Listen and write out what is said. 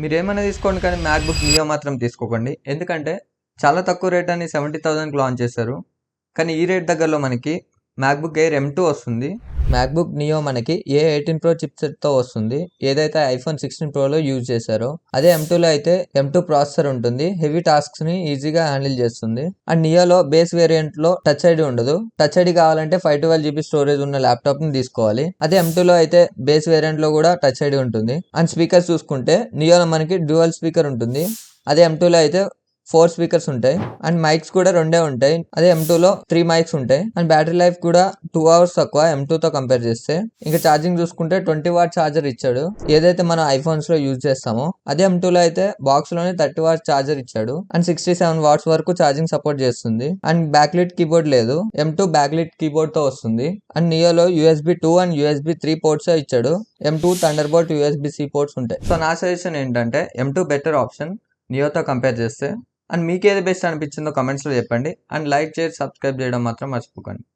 మీరేమైనా తీసుకోండి కానీ మ్యాక్బుక్ నియో మాత్రం తీసుకోకండి. ఎందుకంటే చాలా తక్కువ రేట్ అని 70,000కి లాంచ్ చేశారు. కానీ ఈ రేట్ దగ్గరలో మనకి మ్యాక్బుక్ ఎయిర్ M2 వస్తుంది. మ్యాక్బుక్ నియో మనకి A18 Pro చిప్సెట్తో వస్తుంది. ఏదైతే iPhone 16 Proలో యూజ్ చేశారో అదే M2లో అయితే M2 ప్రాసెసర్ ఉంటుంది. హెవీ టాస్క్స్ని ఈజీగా హ్యాండిల్ చేస్తుంది. అండ్ నియోలో బేస్ వేరియంట్లో టచ్ ఐడి ఉండదు. టచ్ ఐడి కావాలంటే 512GB స్టోరేజ్ ఉన్న ల్యాప్టాప్ని తీసుకోవాలి. అదే M2లో అయితే బేస్ వేరియంట్లో కూడా టచ్ ఐడి ఉంటుంది. అండ్ స్పీకర్స్ చూసుకుంటే నియోలో మనకి డ్యూయల్ స్పీకర్ ఉంటుంది. అదే M2లో అయితే 4 స్పీకర్స్ ఉంటాయి. అండ్ మైక్స్ కూడా 2 ఉంటాయి. అదే M2లో 3 మైక్స్ ఉంటాయి. అండ్ బ్యాటరీ లైఫ్ కూడా 2 hours తక్కువ M2తో కంపేర్ చేస్తే. ఇంకా ఛార్జింగ్ చూసుకుంటే 20W ఛార్జర్ ఇచ్చాడు, ఏదైతే మనం ఐఫోన్స్ లో యూజ్ చేస్తామో. అదే M2లో అయితే బాక్స్ లోనే 30W ఛార్జర్ ఇచ్చాడు. అండ్ 67 watts వరకు ఛార్జింగ్ సపోర్ట్ చేస్తుంది. అండ్ బ్యాక్లిట్ కీబోర్డ్ లేదు, M2 బ్యాక్లిట్ కీబోర్డ్ తో వస్తుంది. అండ్ నియోలో USB 2 అండ్ USB 3 పోర్ట్స్ ఇచ్చాడు. M2 థండర్బోల్ట్ USB-C పోర్ట్స్ ఉంటాయి. సో నా సజెషన్ ఏంటంటే M2 బెటర్ ఆప్షన్ నియోతో కంపేర్ చేస్తే. అండ్ మీకు ఏది బెస్ట్ అనిపించిందో కమెంట్స్లో చెప్పండి. అండ్ లైక్ చేసి సబ్స్క్రైబ్ చేయడం మాత్రం మర్చిపోకండి.